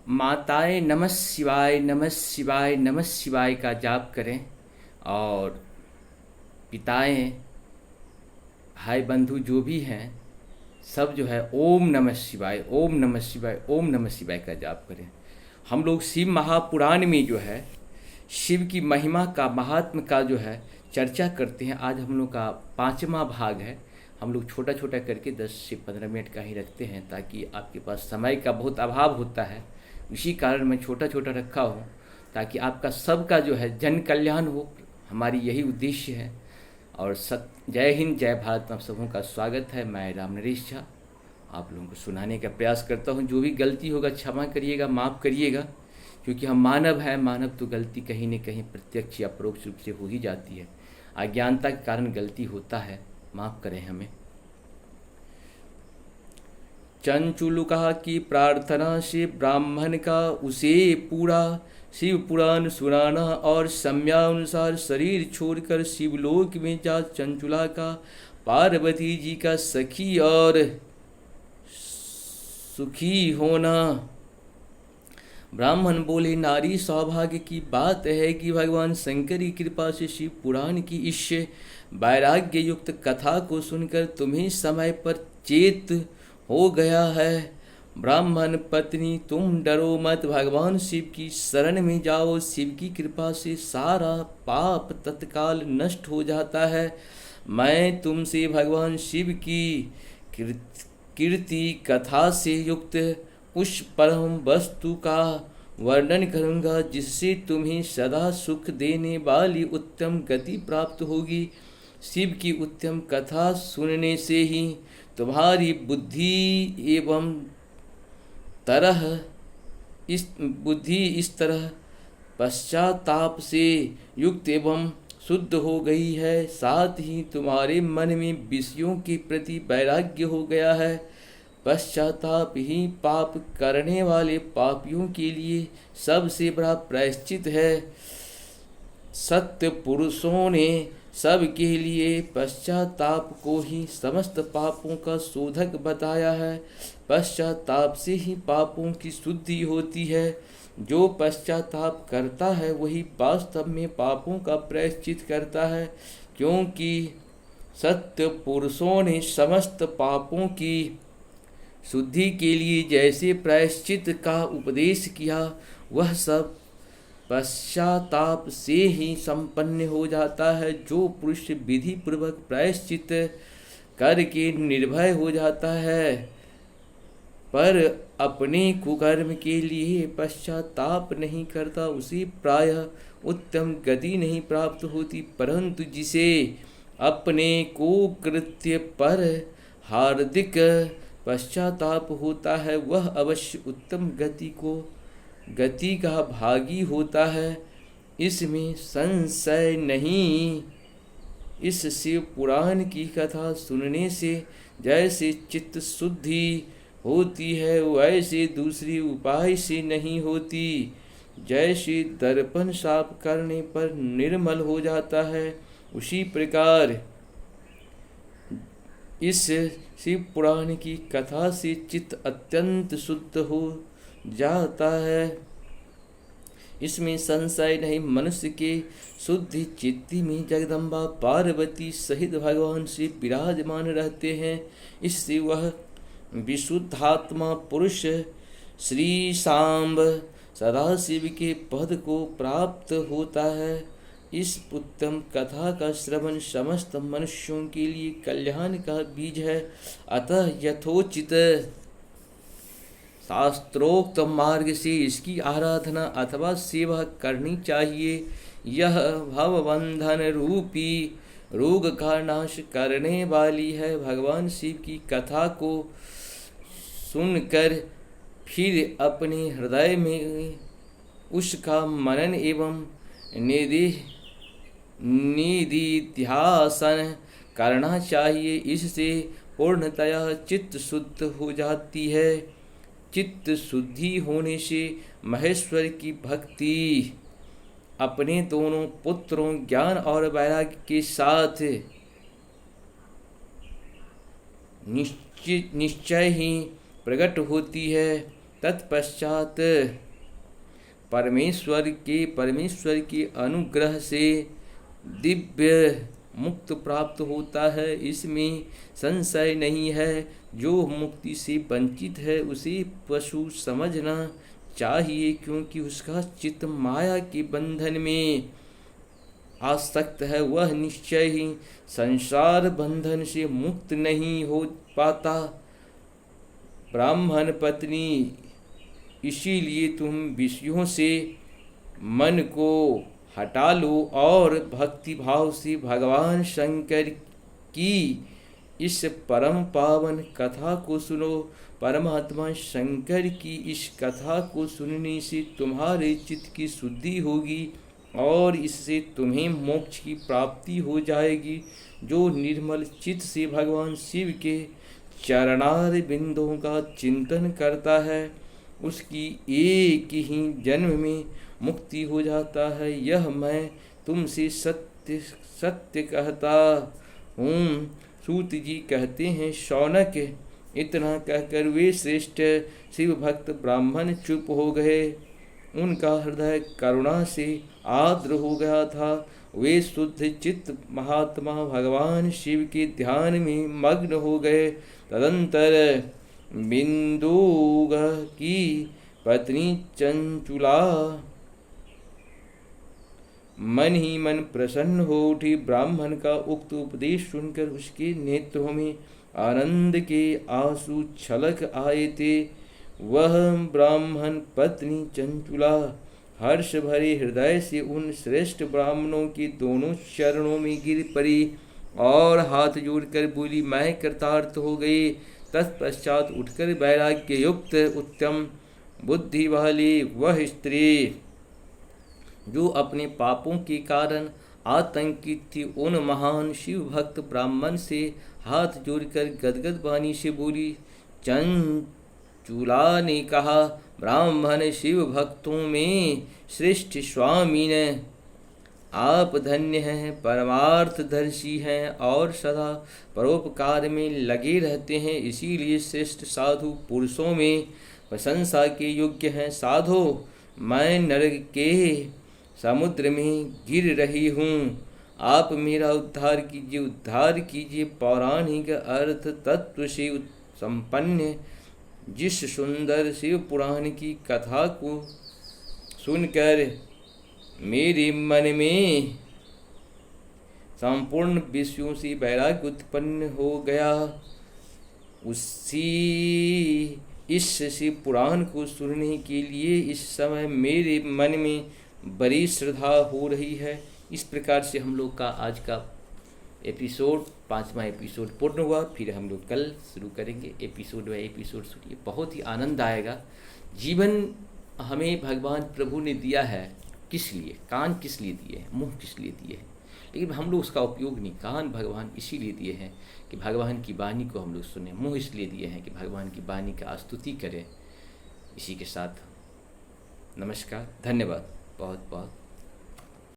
माताएं नमः शिवाय नमः शिवाय नमः शिवाय का जाप करें और पिताएं भाई बंधु जो भी हैं सब जो है ओम नमः शिवाय ओम नमः शिवाय ओम नमः शिवाय का जाप करें। हम लोग शिव महापुराण में जो है शिव की महिमा का महात्म का जो है चर्चा करते हैं। आज हम लोग का 5वां भाग है। हम लोग छोटा छोटा करके 10 से 15 मिनट का ही रखते हैं ताकि आपके पास समय का बहुत अभाव होता है। इसी कारण मैं छोटा छोटा रखा हूँ ताकि आपका सबका जो है जन कल्याण हो। हमारी यही उद्देश्य है। और जय हिंद जय भारत। आप सबों का स्वागत है। मैं राम नरेश झा आप लोगों को सुनाने का प्रयास करता हूँ। जो भी गलती होगा क्षमा करिएगा, माफ़ करिएगा, क्योंकि हम मानव हैं। मानव तो गलती कहीं न कहीं प्रत्यक्ष या परोक्ष रूप से हो ही जाती है। अज्ञानता के कारण गलती होता है, माफ़ करें हमें। चंचुलुका की प्रार्थना से ब्राह्मण का उसे पूरा शिव पुराण सुनाना और समयानुसार शरीर छोड़कर शिवलोक में जा चंचुला का पार्वती जी का सखी और सुखी होना। ब्राह्मण बोले, नारी सौभाग्य की बात है कि भगवान शंकर की कृपा से शिव पुराण की इस वैराग्य युक्त कथा को सुनकर तुम्हें समय पर चेत हो गया है। ब्राह्मण पत्नी तुम डरो मत, भगवान शिव की शरण में जाओ। शिव की कृपा से सारा पाप तत्काल नष्ट हो जाता है। मैं तुमसे भगवान शिव की कीर्ति कथा से युक्त उस परम वस्तु का वर्णन करूँगा जिससे तुम्हें सदा सुख देने वाली उत्तम गति प्राप्त होगी। शिव की उत्तम कथा सुनने से ही तुम्हारी बुद्धि इस तरह पश्चाताप से युक्त एवं शुद्ध हो गई है। साथ ही तुम्हारे मन में विषयों के प्रति वैराग्य हो गया है। पश्चाताप ही पाप करने वाले पापियों के लिए सबसे बड़ा प्रायश्चित है। सत्य पुरुषों ने सबके लिए पश्चाताप को ही समस्त पापों का शोधक बताया है। पश्चाताप से ही पापों की शुद्धि होती है। जो पश्चाताप करता है वही वास्तव में पापों का प्रायश्चित करता है, क्योंकि सत्य पुरुषों ने समस्त पापों की शुद्धि के लिए जैसे प्रायश्चित का उपदेश किया वह सब पश्चाताप से ही संपन्न हो जाता है। जो पुरुष विधि पूर्वक प्रायश्चित करके निर्भय हो जाता है पर अपने कुकर्म के लिए पश्चाताप नहीं करता, उसे प्रायः उत्तम गति नहीं प्राप्त होती। परंतु जिसे अपने कुकृत्य पर हार्दिक पश्चाताप होता है वह अवश्य उत्तम गति का भागी होता है, इसमें संशय नहीं। इस शिव पुराण की कथा सुनने से जैसे चित्त शुद्धि होती है वैसे दूसरी उपाय से नहीं होती। जैसे दर्पण साफ करने पर निर्मल हो जाता है, उसी प्रकार इस शिव पुराण की कथा से चित्त अत्यंत शुद्ध हो जाता है, इसमें संशय नहीं। मनुष्य के शुद्धि चित्ती में जगदम्बा पार्वती सहित भगवान से विराजमान रहते हैं। इससे वह विशुद्धात्मा पुरुष श्री सांब सदाशिव के पद को प्राप्त होता है। इस उत्तम कथा का श्रवण समस्त मनुष्यों के लिए कल्याण का बीज है। अतः यथोचित शास्त्रोक्त मार्ग से इसकी आराधना अथवा सेवा करनी चाहिए। यह भवबंधन रूपी रोग का नाश करने वाली है। भगवान शिव की कथा को सुनकर फिर अपने हृदय में उसका मनन एवं निधिध्यासन करना चाहिए। इससे पूर्णतया चित्त शुद्ध हो जाती है। चित्त शुद्धि होने से महेश्वर की भक्ति अपने दोनों पुत्रों ज्ञान और वैराग्य के साथ निश्चय ही प्रकट होती है। तत्पश्चात परमेश्वर के अनुग्रह से दिव्य मुक्त प्राप्त होता है, इसमें संशय नहीं है। जो मुक्ति से वंचित है उसे पशु समझना चाहिए, क्योंकि उसका चित्त माया के बंधन में आसक्त है। वह निश्चय ही संसार बंधन से मुक्त नहीं हो पाता। ब्राह्मण पत्नी, इसीलिए तुम विषयों से मन को हटा लो और भक्ति भाव से भगवान शंकर की इस परम पावन कथा को सुनो। परमात्मा शंकर की इस कथा को सुनने से तुम्हारे चित्त की शुद्धि होगी और इससे तुम्हें मोक्ष की प्राप्ति हो जाएगी। जो निर्मल चित्त से भगवान शिव के चरणार बिंदों का चिंतन करता है उसकी एक ही जन्म में मुक्ति हो जाता है। यह मैं तुमसे सत्य सत्य कहता हूँ। सूत जी कहते हैं, शौनक, इतना कहकर वे श्रेष्ठ शिव भक्त ब्राह्मण चुप हो गए। उनका हृदय करुणा से आर्द्र हो गया था। वे शुद्ध चित्त महात्मा भगवान शिव के ध्यान में मग्न हो गए। तदंतर बिंदुग की पत्नी चंचुला मन ही मन प्रसन्न हो उठी। ब्राह्मण का उक्त उपदेश सुनकर उसके नेत्रों में आनंद के आंसू छलक आए थे। वह ब्राह्मण पत्नी चंचुला हर्ष भरे हृदय से उन श्रेष्ठ ब्राह्मणों के दोनों चरणों में गिर पड़ी और हाथ जोड़कर बोली, मैं कृतार्थ हो गई। तत्पश्चात उठकर वैराग्य युक्त उत्तम बुद्धि वाली वह स्त्री जो अपने पापों के कारण आतंकित थी, उन महान शिव भक्त ब्राह्मण से हाथ जोड़कर गदगद वाणी से बोली। चंचुला ने कहा, ब्राह्मण शिव भक्तों में श्रेष्ठ स्वामी ने आप धन्य हैं, परमार्थदर्शी हैं और सदा परोपकार में लगे रहते हैं, इसीलिए श्रेष्ठ साधु पुरुषों में प्रशंसा के योग्य हैं। साधो, मैं नरक के समुद्र में गिर रही हूँ, आप मेरा उद्धार कीजिए। पौराणिक अर्थ तत्व से संपन्न जिस सुंदर शिव पुराण की कथा को सुनकर मेरे मन में संपूर्ण विषयों से वैराग्य उत्पन्न हो गया, उसी इस शिव पुराण को सुनने के लिए इस समय मेरे मन में बड़ी श्रद्धा हो रही है। इस प्रकार से हम लोग का आज का एपिसोड 5वां एपिसोड पूर्ण हुआ। फिर हम लोग कल शुरू करेंगे एपिसोड बाय एपिसोड। सुनिए, बहुत ही आनंद आएगा। जीवन हमें भगवान प्रभु ने दिया है किस लिए? कान किस लिए दिए हैं, मुंह किस लिए दिए हैं, लेकिन हम लोग उसका उपयोग नहीं। कान भगवान इसीलिए दिए हैं कि भगवान की वाणी को हम लोग सुने। मुंह इसलिए दिए हैं कि भगवान की वाणी का स्तुति करें। इसी के साथ नमस्कार, धन्यवाद, बहुत बहुत।